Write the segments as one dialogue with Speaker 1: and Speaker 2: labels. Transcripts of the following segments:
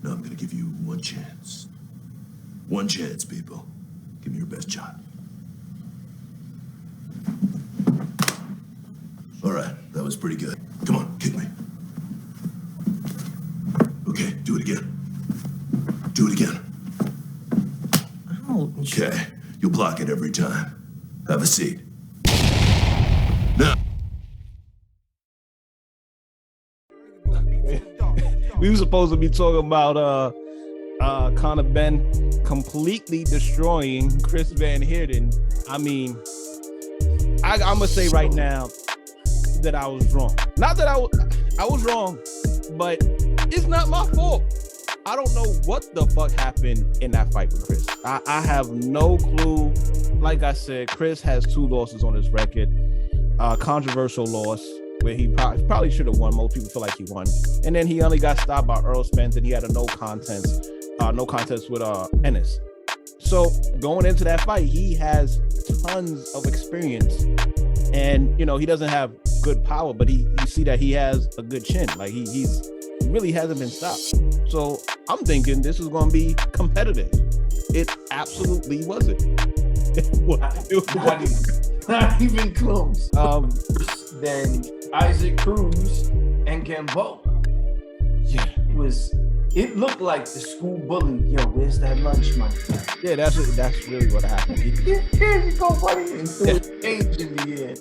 Speaker 1: Now I'm gonna give you one chance. One chance, people. Give me your best shot. All right, that was pretty good. Come on, kick me. Okay, do it again. Do it again.
Speaker 2: Ouch.
Speaker 1: Okay, you'll block it every time. Have a seat. Now.
Speaker 3: We were supposed to be talking about Conor Benn completely destroying Chris Van Heerden. I mean, I'm gonna say right now that I was wrong. Not that I was wrong, but it's not my fault. I don't know what the fuck happened in that fight with Chris. I have no clue. Like I said, Chris has 2 losses on his record. Controversial loss where he probably should have won. Most people feel like he won. And then he only got stopped by Earl Spence, and he had a no contest with Ennis. So going into that fight, he has tons of experience. And, you know, he doesn't have good power, but you see that he has a good chin. Like he really hasn't been stopped. So I'm thinking this is going to be competitive. It absolutely wasn't.
Speaker 2: Not even close. Then Isaac Cruz and Gamboa.
Speaker 3: Yeah.
Speaker 2: It looked like the school bully. Yo, where's that lunch money?
Speaker 3: Yeah, that's really what happened.
Speaker 2: Here you go, buddy. And threw a change in the air.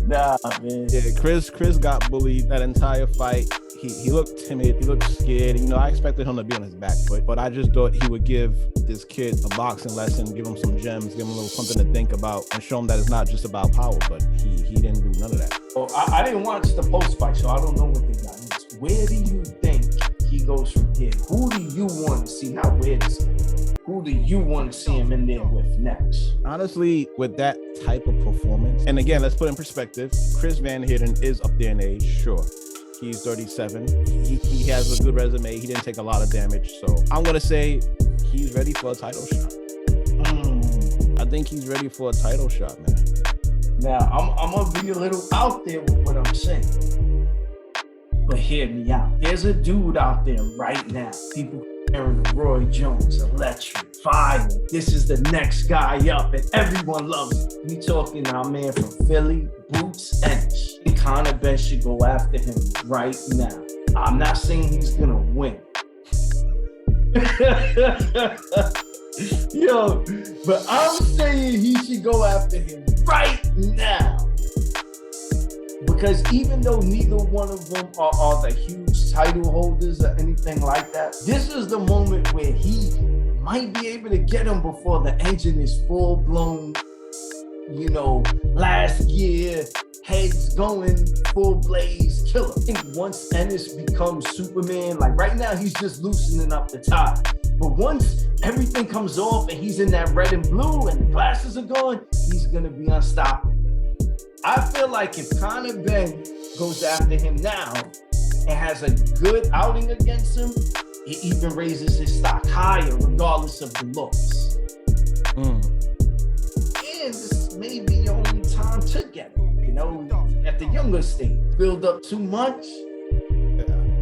Speaker 2: Nah, man.
Speaker 3: Yeah, Chris got bullied that entire fight. He looked timid. He looked scared. You know, I expected him to be on his back foot, but I just thought he would give this kid a boxing lesson, give him some gems, give him a little something to think about, and show him that it's not just about power. But he didn't do none of that.
Speaker 2: Well, I didn't watch the post fight, so I don't know what they got. Where do you think he goes from here? Who do you want to see? Not where to see. Who do you want to see him in there with next?
Speaker 3: Honestly, with that type of performance, and again, let's put in perspective, Chris Van Heerden is up there in age, sure. He's 37. He has a good resume. He didn't take a lot of damage. So I'm going to say he's ready for a title shot. I think he's ready for a title shot, man.
Speaker 2: Now, I'm going to be a little out there with what I'm saying. But hear me out. There's a dude out there right now. People hearing Roy Jones, electric, fire. This is the next guy up, and everyone loves him. We talking our man from Philly, Boots Ennis. Conor Benn should go after him right now. I'm not saying he's gonna win. Yo, but I'm saying he should go after him right now. Because even though neither one of them are the huge title holders or anything like that, this is the moment where he might be able to get him before the engine is full blown, you know, last year, heads going, full blaze killer. I think once Ennis becomes Superman, like right now he's just loosening up the tie. But once everything comes off and he's in that red and blue and the glasses are gone, he's gonna be unstoppable. I feel like if Conor Benn goes after him now and has a good outing against him, it even raises his stock higher regardless of the loss. And this may be your only time to get him, you know, at the younger stage. Build up too much.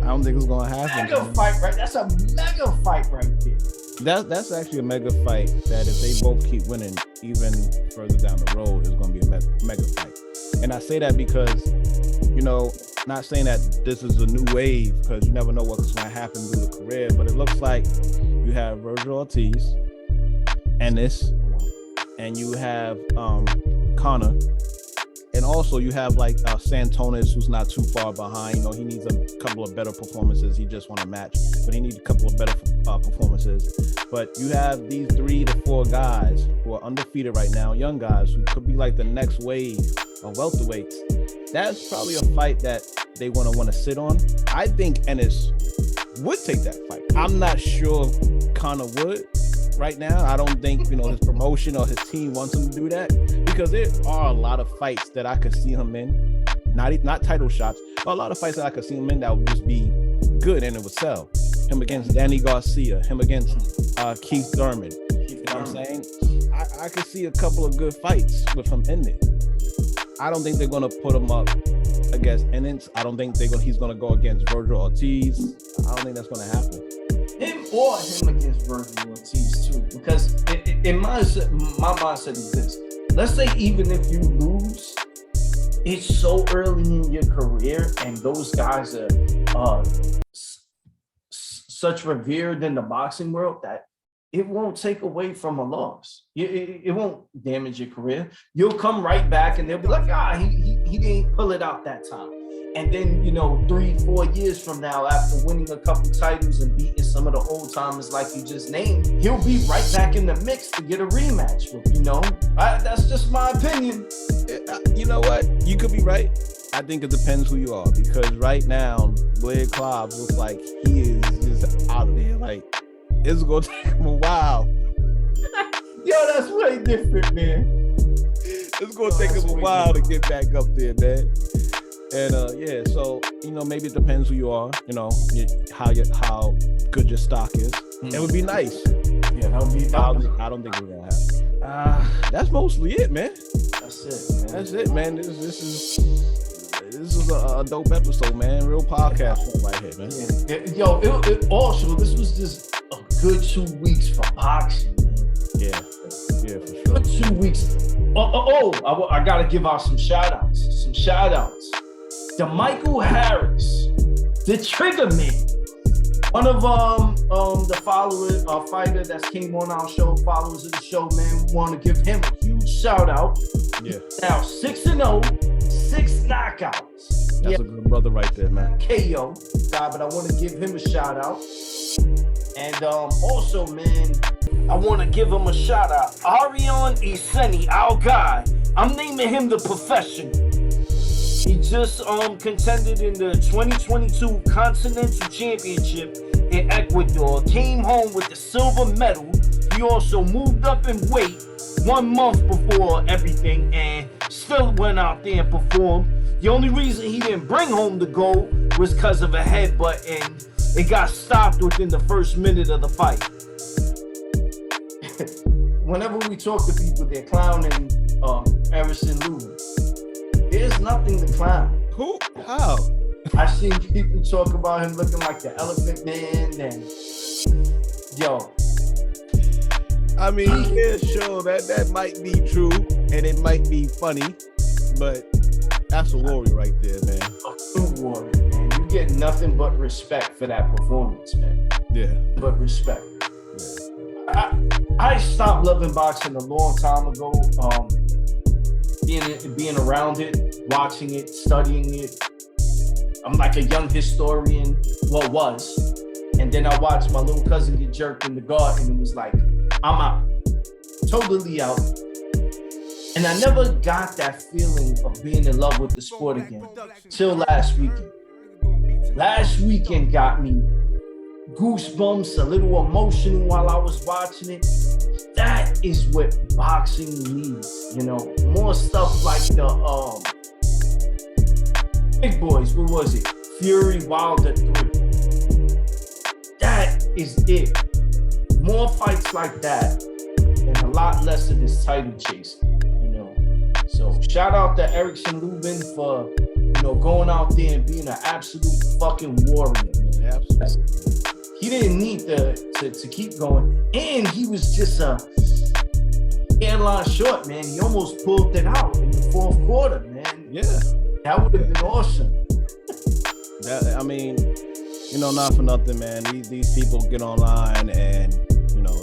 Speaker 3: I don't think it's going to happen.
Speaker 2: Mega fight, right? That's a mega fight right there.
Speaker 3: That's actually a mega fight that if they both keep winning, even further down the road, is going to be a mega fight. And I say that because, you know, not saying that this is a new wave, because you never know what's going to happen through the career, but it looks like you have Virgil Ortiz, Ennis, and you have Conor, and also you have like Santonis, who's not too far behind. You know, he needs a couple of better performances. He just won a match, but he needs a couple of better performances. But you have these 3 to 4 guys who are undefeated right now, young guys who could be like the next wave of welterweights. That's probably a fight that they want to sit on. I think Ennis would take that fight. I'm not sure Conor would right now. I don't think, you know, his promotion or his team wants him to do that, because there are a lot of fights that I could see him in, not title shots, but a lot of fights that I could see him in that would just be good and it would sell. Him against Danny Garcia, him against Keith Thurman. You know what I'm saying? I could see a couple of good fights with him in there. I don't think they're going to put him up against Ennis. I don't think he's going to go against Virgil Ortiz. I don't think that's going to happen.
Speaker 2: or him against Virgil Ortiz too, because in my mindset is this: let's say even if you lose, it's so early in your career, and those guys are such revered in the boxing world that it won't take away from a loss. It won't damage your career. You'll come right back, and they'll be like, he didn't pull it out that time. And then, 3-4 years from now, after winning a couple titles and beating some of the old timers like you just named, he'll be right back in the mix to get a rematch with, that's just my opinion.
Speaker 3: You know what? You could be right. I think it depends who you are, because right now, Blair Klobbs looks like he is just out of there. Like, it's going to take him a while.
Speaker 2: Yo, that's way different, man.
Speaker 3: It's going to take him a while to get back up there, man. And so maybe it depends who you are, how good your stock is. It would be nice.
Speaker 2: Yeah, that would be.
Speaker 3: I don't think we're gonna have. That's mostly it, man.
Speaker 2: That's it, man.
Speaker 3: That's it, man. This is a dope episode, man. Real podcast right here, man.
Speaker 2: Yeah. Yo, also this was just a good 2 weeks for boxing, man.
Speaker 3: Yeah, for sure.
Speaker 2: Good 2 weeks. I gotta give out some shout outs. To Michael Harris, the Trigger Man, one of the fighter that came on our show, followers of the show, man. We want to give him a huge shout out.
Speaker 3: Yeah.
Speaker 2: Now 6-0, 6 knockouts.
Speaker 3: That's a good brother right there, man.
Speaker 2: KO guy, but I want to give him a shout out. And also, man, I want to give him a shout out. Arion Iseni, our guy. I'm naming him the professional. He just contended in the 2022 Continental Championship in Ecuador, came home with the silver medal. He also moved up in weight 1 month before everything and still went out there and performed. The only reason he didn't bring home the gold was because of a headbutt, and it got stopped within the first minute of the fight. Whenever we talk to people, they're clowning Erison Lubin. There's nothing to clown.
Speaker 3: Who? How?
Speaker 2: I've seen people talk about him looking like the Elephant Man, and
Speaker 3: I mean, yeah, sure, that might be true, and it might be funny, but that's a warrior right there, man.
Speaker 2: A true warrior, man. You get nothing but respect for that performance, man.
Speaker 3: Yeah.
Speaker 2: But respect.
Speaker 3: Yeah.
Speaker 2: I stopped loving boxing a long time ago. Being around it, watching it, studying it. I'm like a young historian, was. And then I watched my little cousin get jerked in the garden and was like, I'm out. Totally out. And I never got that feeling of being in love with the sport again till last weekend. Last weekend got me goosebumps, a little emotional while I was watching it. That is what boxing needs, more stuff like the big boys. What was it? Fury Wilder 3. That is it. More fights like that, and a lot less of this title chasing, So shout out to Erison Lubin for, going out there and being an absolute fucking warrior, man.
Speaker 3: Absolutely.
Speaker 2: He didn't need to keep going, and he was just a hairline short, man. He almost pulled it out in the fourth quarter, man.
Speaker 3: Yeah,
Speaker 2: that would have been awesome.
Speaker 3: I mean, not for nothing, man. These people get online and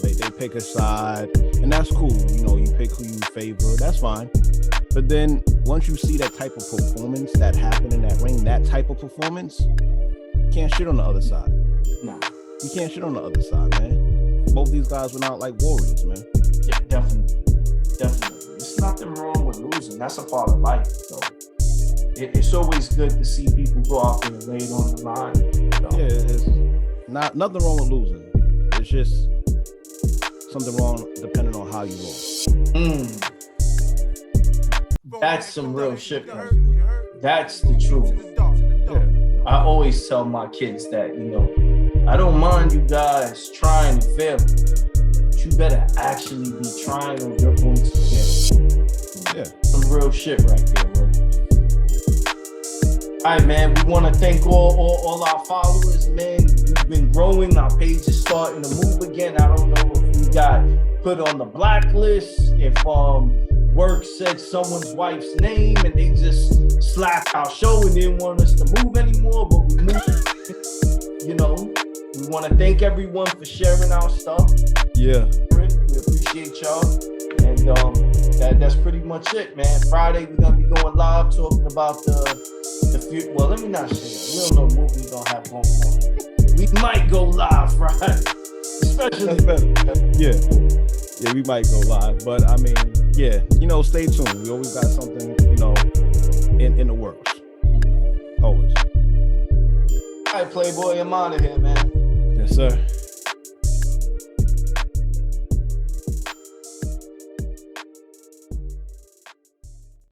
Speaker 3: they pick a side, and that's cool. You pick who you favor. That's fine. But then once you see that type of performance that happened in that ring, that type of performance, you can't shit on the other side.
Speaker 2: No.
Speaker 3: You can't shit on the other side, man. Both these guys went out like warriors, man.
Speaker 2: Yeah, definitely. There's nothing wrong with losing. That's a part of life. So it's always good to see people go out there and lay it on the line.
Speaker 3: Yeah, it's nothing wrong with losing. It's just something wrong depending on how you lost.
Speaker 2: That's some real shit, man. That's the truth.
Speaker 3: Yeah.
Speaker 2: I always tell my kids that, I don't mind you guys trying and failing, but you better actually be trying or you're going to fail.
Speaker 3: Yeah.
Speaker 2: Some real shit right there, bro. All right, man. We want to thank all our followers, man. We've been growing. Our page is starting to move again. I don't know if we got put on the blacklist, if work said someone's wife's name and they just slapped our show and didn't want us to move anymore, but we moved. You know, we want to thank everyone for sharing our stuff.
Speaker 3: Yeah.
Speaker 2: We appreciate y'all. And that's pretty much it, man. Friday, we're going to be going live talking about the future. Well, let me not say it. We don't know what we're going to have going on. We might go live Friday. Especially.
Speaker 3: Yeah. Yeah, we might go live. But, I mean, yeah, you know, stay tuned. We always got something, you know, in the works. Always.
Speaker 2: All right, Playboy, I'm out of here, man.
Speaker 3: Yes, sir.